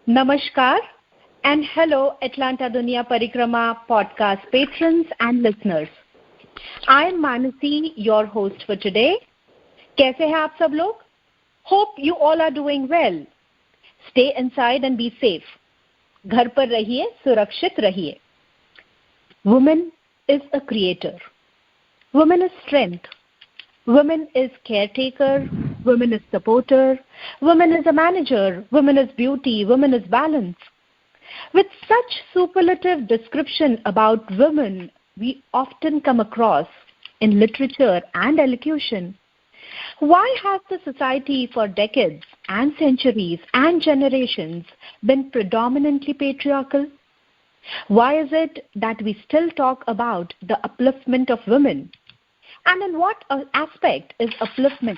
Namaskar and hello Atlanta Dunia Parikrama podcast patrons and listeners. I am Manasi, your host for today. कैसे हैं आप सब लोग? Hope you all are doing well. Stay inside and be safe. घर पर रहिए, सुरक्षित रहिए. Woman is a creator. Woman is strength. Woman is caretaker. Woman is supporter. Woman is a manager. Woman is beauty. Woman is balance. With such superlative description about women we often come across in literature and elocution, why has the society for decades and centuries and generations been predominantly patriarchal? Why is it that we still talk about the upliftment of women? And in what aspect is upliftment,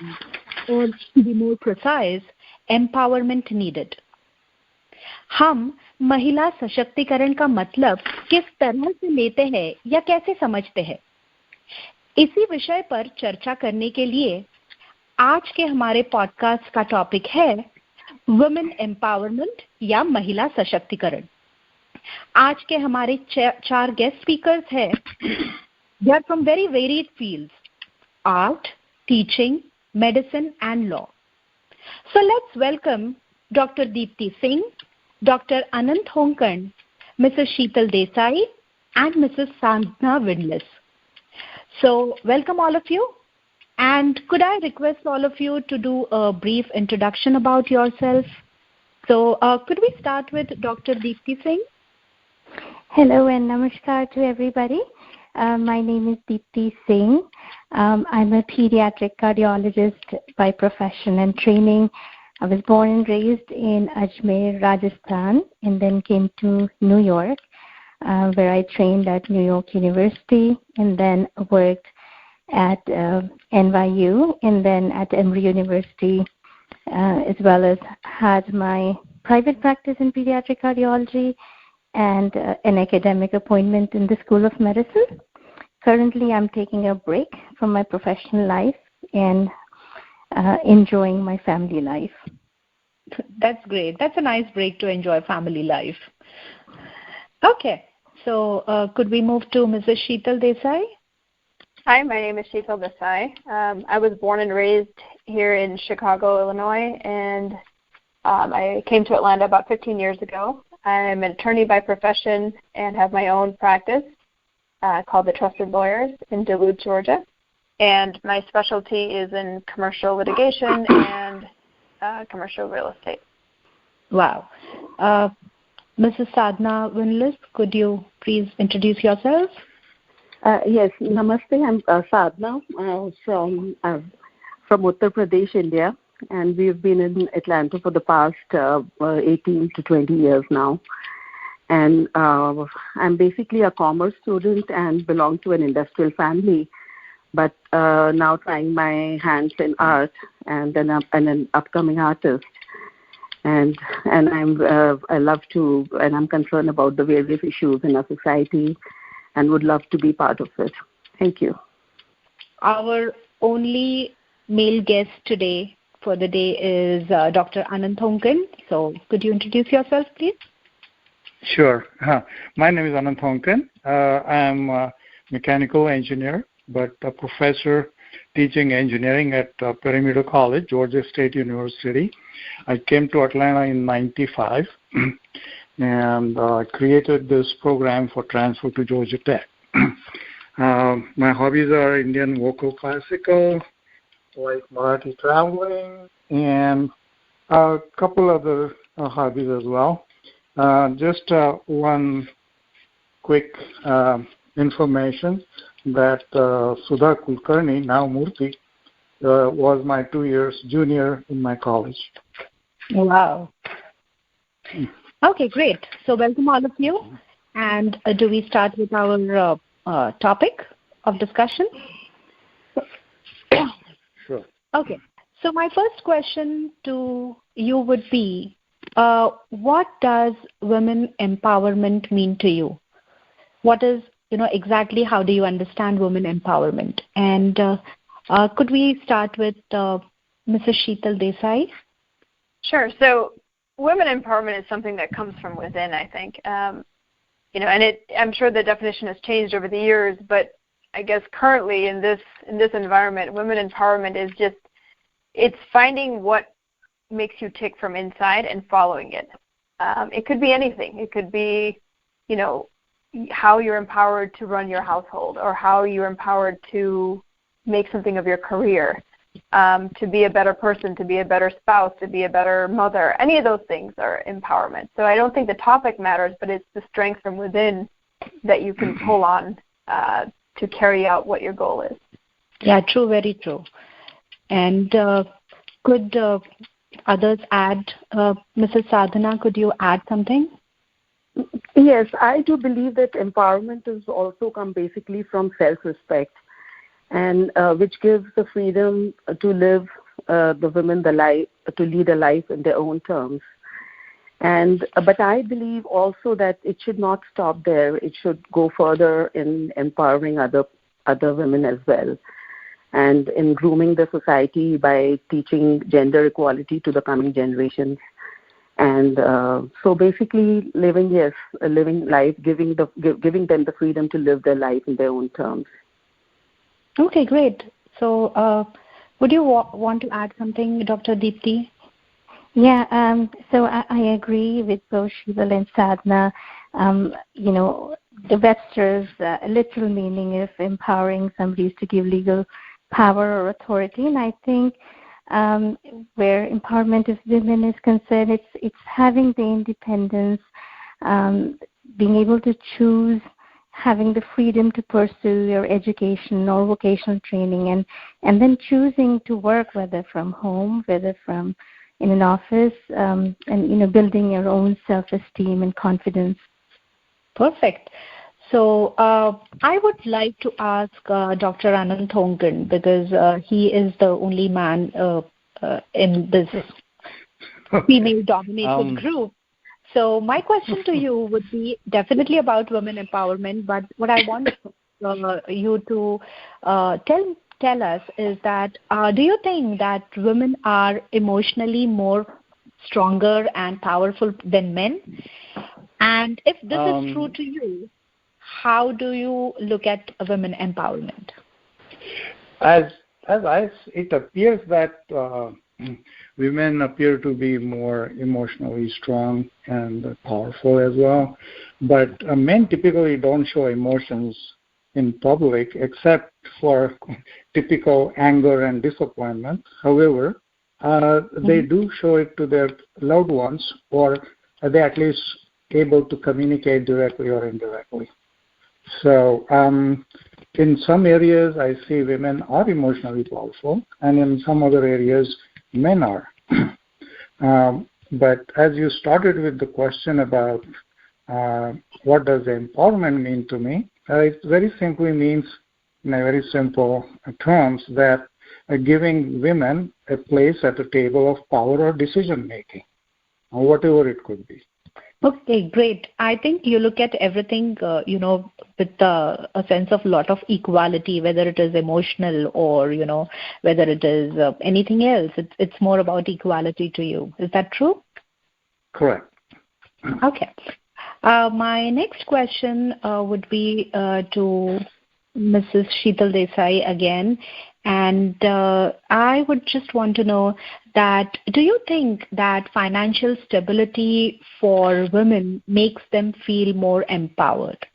or to be more precise, empowerment needed? हम महिला सशक्तिकरण का मतलब किस तरह से लेते हैं या कैसे समझते हैं? इसी विषय पर चर्चा करने के लिए आज के हमारे पॉडकास्ट का टॉपिक है वुमेन एम्पावरमेंट या महिला सशक्तिकरण. आज के हमारे चार गेस्ट स्पीकर्स हैं. They are from very varied fields: art, teaching, medicine and law. So let's welcome Dr. Deepti Singh, Dr. Anant Honkan, Mrs. Sheetal Desai and Mrs. Sadhna Windless. So welcome all of you, and could I request all of you to do a brief introduction about yourself? So could we start with Dr. Deepti Singh? Hello and namaskar to everybody. My name is Deepti Singh. I'm a pediatric cardiologist by profession and training. I was born and raised in Ajmer, Rajasthan, and then came to New York, where I trained at New York University, and then worked at NYU, and then at Emory University, as well as had my private practice in pediatric cardiology and an academic appointment in the School of Medicine. Currently, I'm taking a break from my professional life and enjoying my family life. That's great. That's a nice break to enjoy family life. Okay, so could we move to Mrs. Sheetal Desai? Hi, my name is Sheetal Desai. I was born and raised here in Chicago, Illinois, and I came to Atlanta about 15 years ago. I'm an attorney by profession and have my own practice called The Trusted Lawyers in Duluth, Georgia. And my specialty is in commercial litigation and commercial real estate. Wow. Mrs. Sadhna Windless, could you please introduce yourself? Yes, namaste. I'm Sadhna from Uttar Pradesh, India, and we've been in Atlanta for the past 18 to 20 years now. And I'm basically a commerce student and belong to an industrial family, but now trying my hands in art, and then I'm an upcoming artist. And I love to, and I'm concerned about the various issues in our society, and would love to be part of it. Thank you. Our only male guest today for the day is Dr. Anant Honkan. So could you introduce yourself, please? Sure. My name is Anant Honkan. I am a mechanical engineer, but a professor teaching engineering at Perimeter College, Georgia State University. I came to Atlanta in 95 and created this program for transfer to Georgia Tech. My hobbies are Indian vocal classical, like Marathi traveling, and a couple other hobbies as well. Just one quick information that Sudha Kulkarni, now Murthy, was my 2 years junior in my college. Wow. Okay, great. So welcome all of you. And do we start with our topic of discussion? Sure. Okay. So my first question to you would be, what does women empowerment mean to you? What is exactly how do you understand women empowerment? And could we start with Mrs. Sheetal Desai? Sure. So women empowerment is something that comes from within, I think. And I'm sure the definition has changed over the years, but I guess currently in this environment, women empowerment is just, it's finding what makes you tick from inside and following it. It could be anything. It could be, how you're empowered to run your household, or how you're empowered to make something of your career, to be a better person, to be a better spouse, to be a better mother. Any of those things are empowerment. So I don't think the topic matters, but it's the strength from within that you can pull on to carry out what your goal is. Yeah, true, very true. And could others add? Mrs. Sadhana, could you add something? Yes, I do believe that empowerment is also come basically from self-respect, and which gives the freedom to live the women the life, to lead a life in their own terms. But I believe also that it should not stop there. It should go further in empowering other women as well, and in grooming the society by teaching gender equality to the coming generations. And so basically living life, giving them the freedom to live their life in their own terms. Okay, great. So would you want to add something, Dr. Deepti? Yeah, so I agree with both Sheetal and Sadhana. The Webster's literal meaning of empowering somebody is to give legal power or authority, and I think where empowerment of women is concerned, it's having the independence, being able to choose, having the freedom to pursue your education or vocational training, and then choosing to work, whether from home, whether from in an office, and building your own self-esteem and confidence. Perfect. So I would like to ask Dr. Anand Thongkan, because he is the only man in this female-dominated group. So my question to you would be definitely about women empowerment, but what I want you to tell us is that do you think that women are emotionally more stronger and powerful than men? And if this is true to you, how do you look at women empowerment? It appears that women appear to be more emotionally strong and powerful as well, but men typically don't show emotions in public except for typical anger and disappointment. However, they do show it to their loved ones, or they're at least able to communicate directly or indirectly. So in some areas, I see women are emotionally powerful, and in some other areas, men are. But as you started with the question about what does empowerment mean to me, it very simply means, in a very simple terms, that giving women a place at the table of power or decision making, or whatever it could be. Okay, great. I think you look at everything, with a sense of lot of equality, whether it is emotional or, whether it is anything else. It's more about equality to you. Is that true? Correct. Okay. My next question would be to Mrs. Sheetal Desai again. And I would just want to know that, do you think that financial stability for women makes them feel more empowered?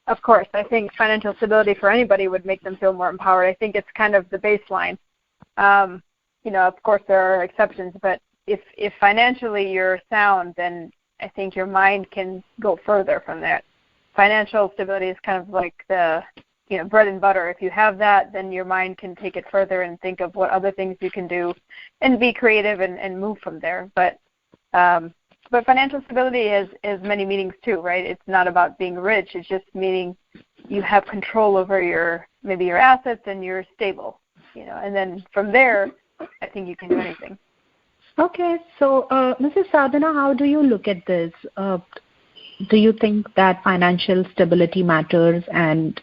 Of course. I think financial stability for anybody would make them feel more empowered. I think it's kind of the baseline. Of course there are exceptions, but if financially you're sound, then I think your mind can go further from that. Financial stability is kind of like the bread and butter. If you have that, then your mind can take it further and think of what other things you can do and be creative and move from there. But financial stability has many meanings too, right? It's not about being rich. It's just meaning you have control over your assets and you're stable, and then from there, I think you can do anything. Okay. So, Mrs. Sadhana, how do you look at this? do you think that financial stability matters, and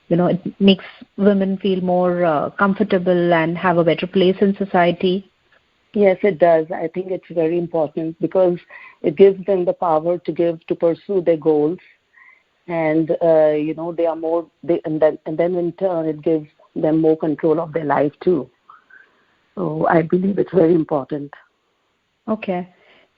it makes women feel more comfortable and have a better place in society? Yes, it does. I think it's very important because it gives them the power to pursue their goals, and they are more. And then in turn, it gives them more control of their life too. So I believe it's very important. Okay.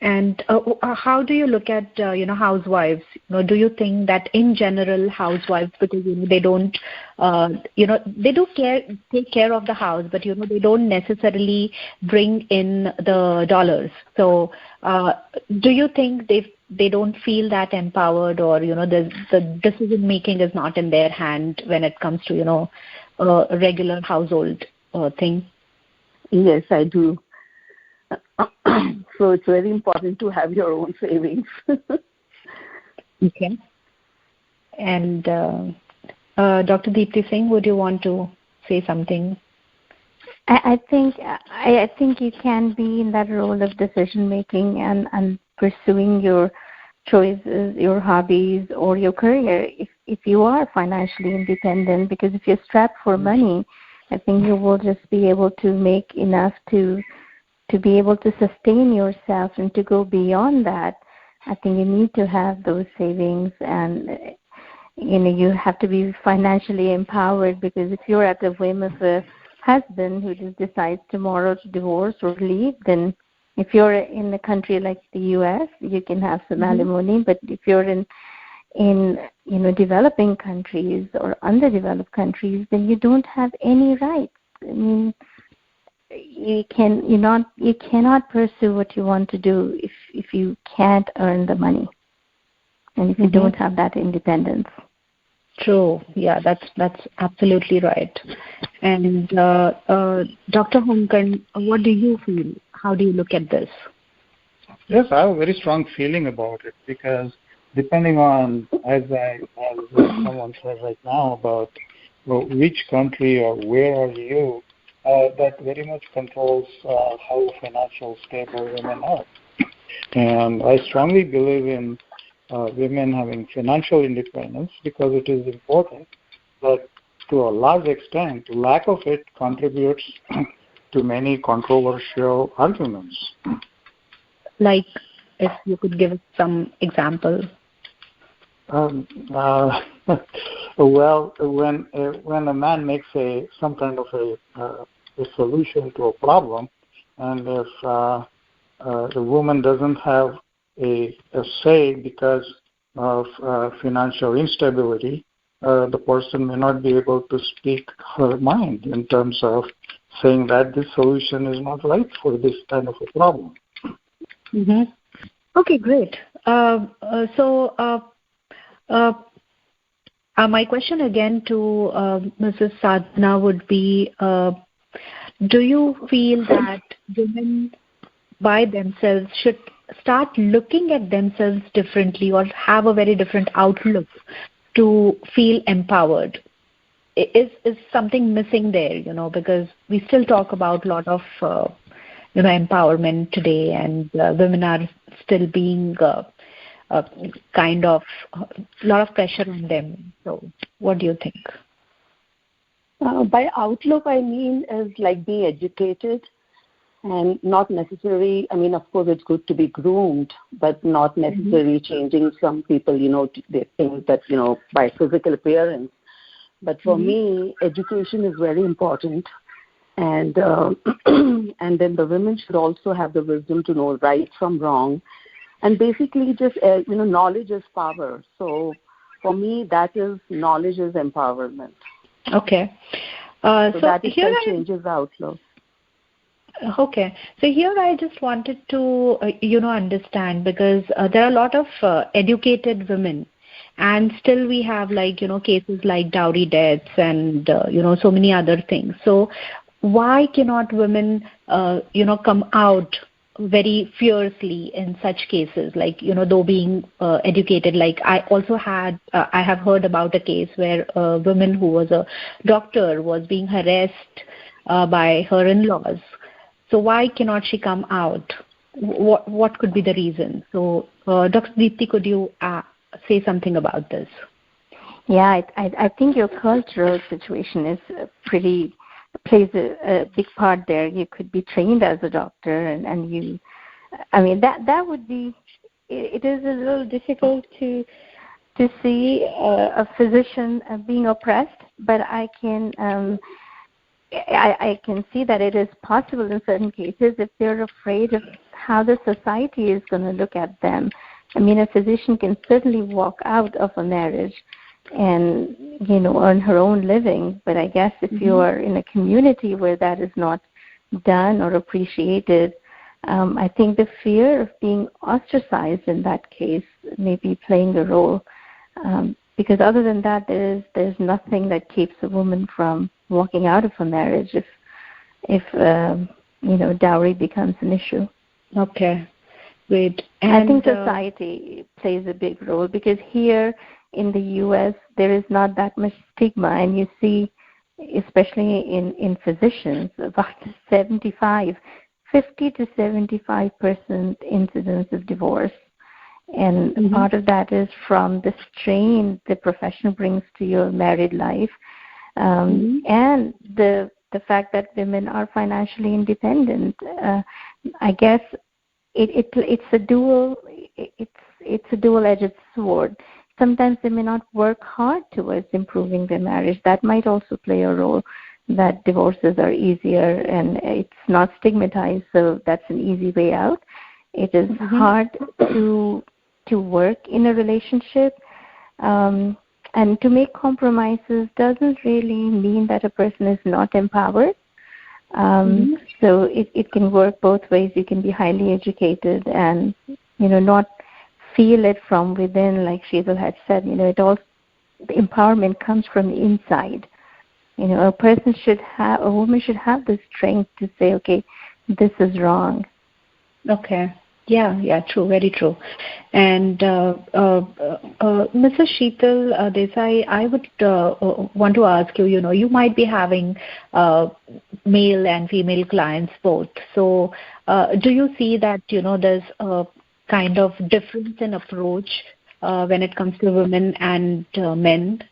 And how do you look at housewives? Do you think that in general housewives, because they don't they do take care of the house, but they don't necessarily bring in the dollars. So do you think they don't feel that empowered, or the decision making is not in their hand when it comes to a regular household thing? Yes, I do. So it's very important to have your own savings. Okay. And Dr. Deepti Singh, would you want to say something? I think you can be in that role of decision making and pursuing your choices, your hobbies, or your career if you are financially independent. Because if you're strapped for money, I think you will just be able to make enough to be able to sustain yourself, and to go beyond that, I think you need to have those savings, and you have to be financially empowered, because if you're at the whim of a husband who just decides tomorrow to divorce or leave, then if you're in a country like the US, you can have some alimony, but if you're in developing countries or underdeveloped countries, then you don't have any rights. I mean, you cannot pursue what you want to do if you can't earn the money, and if you don't have that independence. True. Yeah, that's absolutely right. And Dr. Honkan, what do you feel? How do you look at this? Yes, I have a very strong feeling about it, because depending on, as someone said right now, about which country or where are you, that very much controls how financial stable women are. And I strongly believe in women having financial independence, because it is important, but to a large extent, lack of it contributes to many controversial arguments. Like, if you could give us some example. Well, when a man makes some kind of a solution to a problem, and if the woman doesn't have a say because of financial instability, the person may not be able to speak her mind in terms of saying that this solution is not right for this kind of a problem. Okay, great. My question again to Mrs. Sadhana would be, do you feel that women by themselves should start looking at themselves differently, or have a very different outlook to feel empowered? Is something missing there, because we still talk about a lot of, empowerment today, and women are still being kind of a lot of pressure on them. So what do you think? By outlook, I mean is like being educated, and not necessarily, I mean, of course, it's good to be groomed, but not necessarily changing some people, they think that, by physical appearance. But for me, education is very important. And and then the women should also have the wisdom to know right from wrong. And basically just, knowledge is power. So for me, that is, knowledge is empowerment. Okay. So that itself changes the outlook. Okay. So here I just wanted to, understand, because there are a lot of educated women, and still we have cases like dowry deaths and, so many other things. So why cannot women, come out very fiercely in such cases, though being educated? Like I have heard about a case where a woman who was a doctor was being harassed by her in-laws. So why cannot she come out? what could be the reason? So, Dr. Deepti, could you say something about this? Yeah, I think your cultural situation is plays a big part there. You could be trained as a doctor, and you, I mean, that would be. It is a little difficult to see a physician being oppressed, but I can see that it is possible in certain cases if they're afraid of how the society is going to look at them. I mean, a physician can certainly walk out of a marriage and, earn her own living, but I guess if you are in a community where that is not done or appreciated, I think the fear of being ostracized in that case may be playing a role. Because other than that, there's nothing that keeps a woman from walking out of a marriage if dowry becomes an issue. Okay, great. And I think society plays a big role, because here in the U.S. there is not that much stigma, and you see, especially in physicians, about 50 to 75% incidence of divorce. And part of that is from the strain the profession brings to your married life, and the fact that women are financially independent. I guess it's a dual-edged sword. Sometimes they may not work hard towards improving their marriage. That might also play a role, that divorces are easier and it's not stigmatized, so that's an easy way out. It is hard to work in a relationship, and to make compromises doesn't really mean that a person is not empowered. So it can work both ways. You can be highly educated and not feel it from within, like Sheetal had said. The empowerment comes from the inside. A woman should have the strength to say, okay, this is wrong. Okay. Yeah, true, very true. And Mrs. Sheetal Desai, I would want to ask you, you might be having male and female clients both. So do you see that, there's a kind of difference in approach when it comes to women and men,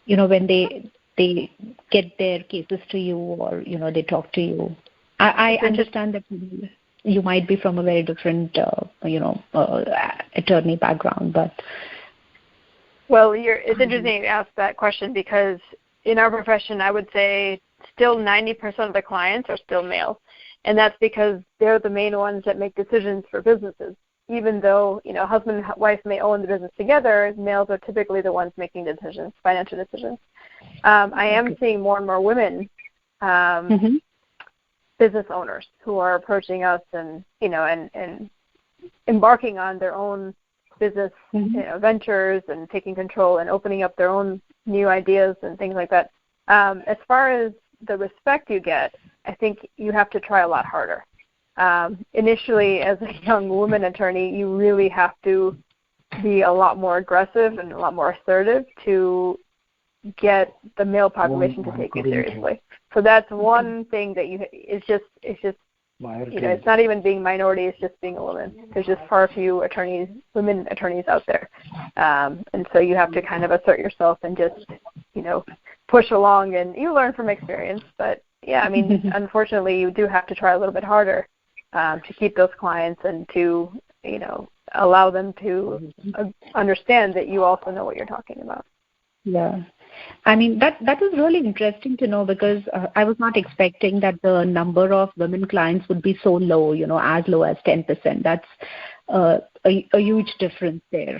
when they get their cases to you, or, they talk to you? I understand that you might be from a very different, attorney background, but. Well, it's interesting you ask that question, because in our profession, I would say still 90% of the clients are still male. And that's because they're the main ones that make decisions for businesses. Even though, husband and wife may own the business together, males are typically the ones making decisions, financial decisions. I am seeing more and more women business owners who are approaching us and and embarking on their own business ventures and taking control and opening up their own new ideas and things like that. As far as the respect you get, I think you have to try a lot harder. Initially, as a young woman attorney, you really have to be a lot more aggressive and a lot more assertive to get the male population to take you seriously. So that's one thing that it's just it's not even being minority, it's just being a woman. There's just far few women attorneys out there. And so you have to kind of assert yourself and just, push along, and you learn from experience. But yeah, I mean, unfortunately, you do have to try a little bit harder to keep those clients and to, allow them to understand that you also know what you're talking about. Yeah. I mean, that is really interesting to know, because I was not expecting that the number of women clients would be so low, as low as 10%. That's a huge difference there.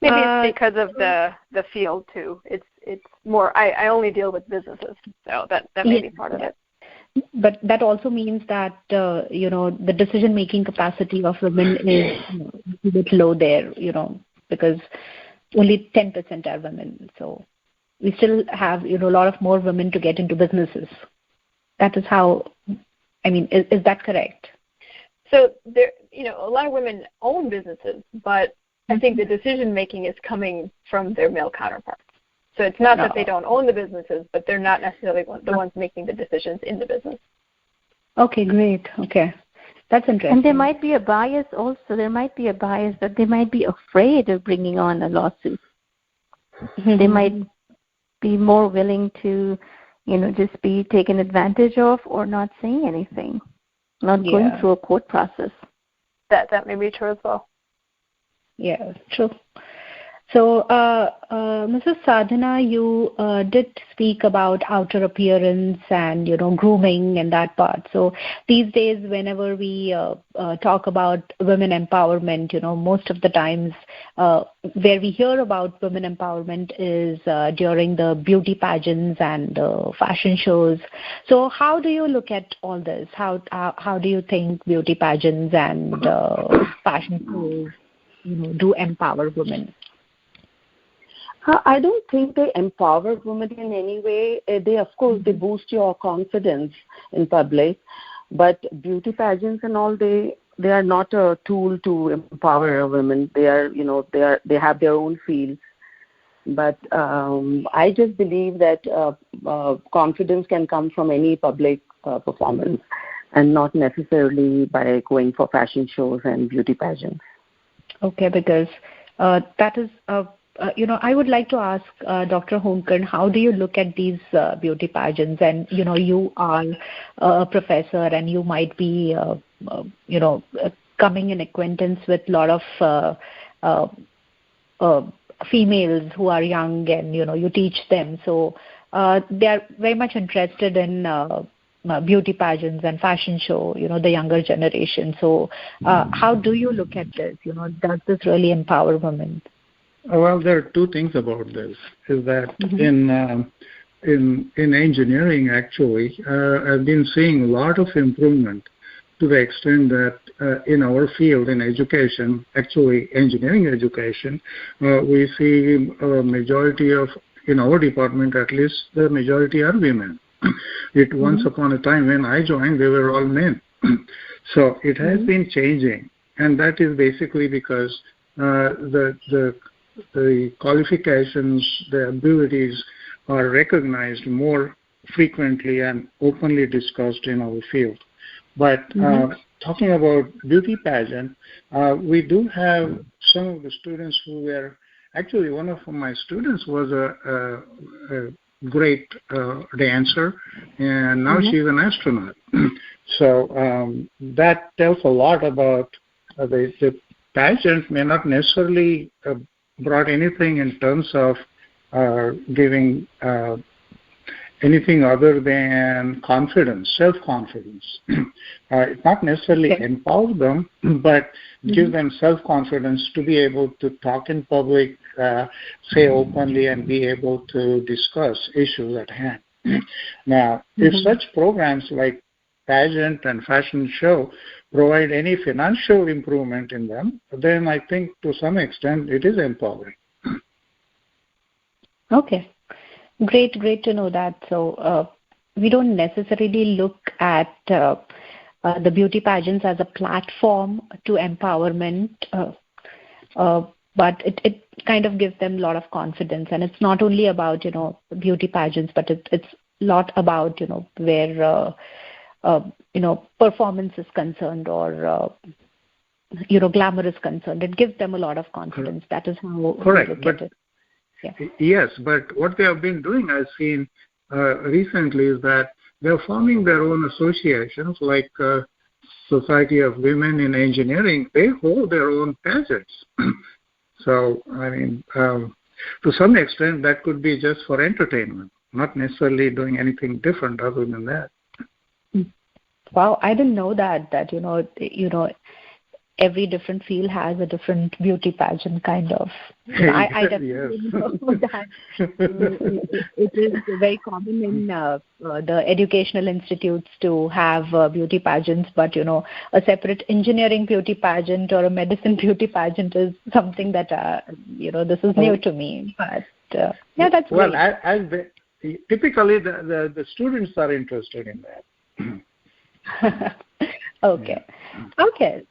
Maybe it's because of the field too. It's more. I only deal with businesses, so that may be part of it. But that also means that the decision making capacity of women is a bit low there, because only 10% are women. So we still have a lot of more women to get into businesses. That is how. I mean, is that correct? So there, a lot of women own businesses, but I think the decision making is coming from their male counterparts. So it's not that they don't own the businesses, but they're not necessarily the ones making the decisions in the business. Okay, great. Okay. That's interesting. And there might be a bias also. There might be a bias that they might be afraid of bringing on a lawsuit. They might be more willing to, just be taken advantage of or not saying anything, not going through a court process. That may be true as well. Yeah, true. So, Mrs. Sadhana, you did speak about outer appearance and, grooming and that part. So these days, whenever we talk about women empowerment, most of the times where we hear about women empowerment is during the beauty pageants and fashion shows. So how do you look at all this? How do you think beauty pageants and fashion shows, do empower women? I don't think they empower women in any way. They, of course, they boost your confidence in public, but beauty pageants and all, they are not a tool to empower women. They are, they have their own fields. But I just believe that confidence can come from any public performance, and not necessarily by going for fashion shows and beauty pageants. Okay, because that is. I would like to ask Dr. Honkan, how do you look at these beauty pageants? And, you are a professor and you might be, coming in acquaintance with a lot of females who are young and, you teach them. So they are very much interested in beauty pageants and fashion show, the younger generation. So how do you look at this? Does this really empower women? Well, there are two things about this. Is that in engineering, actually, I've been seeing a lot of improvement to the extent that in our field, in education, actually engineering education, we see a majority of, in our department at least, the majority are women. Once upon a time when I joined, they were all men. So it has been changing, and that is basically because the qualifications, the abilities are recognized more frequently and openly discussed in our field. But talking about beauty pageant, we do have some of the students who were, actually one of my students was a great dancer, and now she's an astronaut. So that tells a lot about the pageant may not necessarily brought anything in terms of giving anything other than confidence, self-confidence. It not necessarily empower them, but give them self-confidence to be able to talk in public, say openly, and be able to discuss issues at hand. Now, if such programs like pageant and fashion show provide any financial improvement in them, then I think to some extent it is empowering. Okay. Great to know that. So we don't necessarily look at the beauty pageants as a platform to empowerment, but it kind of gives them a lot of confidence. And it's not only about, beauty pageants, but it's a lot about, where performance is concerned or, glamour is concerned. It gives them a lot of confidence. That is how correct. we look at it. Yeah. Yes, but what they have been doing, I've seen recently, is that they're forming their own associations, like Society of Women in Engineering. They hold their own pageants. So, I mean, to some extent, that could be just for entertainment, not necessarily doing anything different other than that. Wow, I didn't know that every different field has a different beauty pageant kind of. I definitely know that. It is very common in the educational institutes to have beauty pageants, but a separate engineering beauty pageant or a medicine beauty pageant is something that this is new to me. But yeah, that's well. Great. Typically, the students are interested in that. Okay.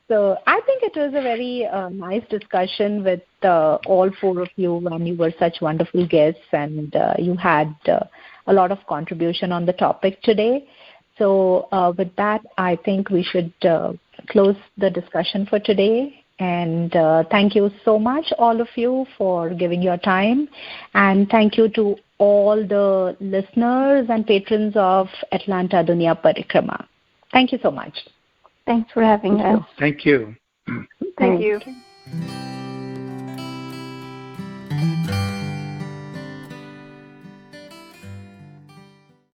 So I think it was a very nice discussion with all four of you, and you were such wonderful guests, and you had a lot of contribution on the topic today. So with that, I think we should close the discussion for today. And thank you so much, all of you, for giving your time. And thank you to all the listeners and patrons of Atlanta Dunya Parikrama. Thank you so much. Thanks for having us. Thank you. Thank you.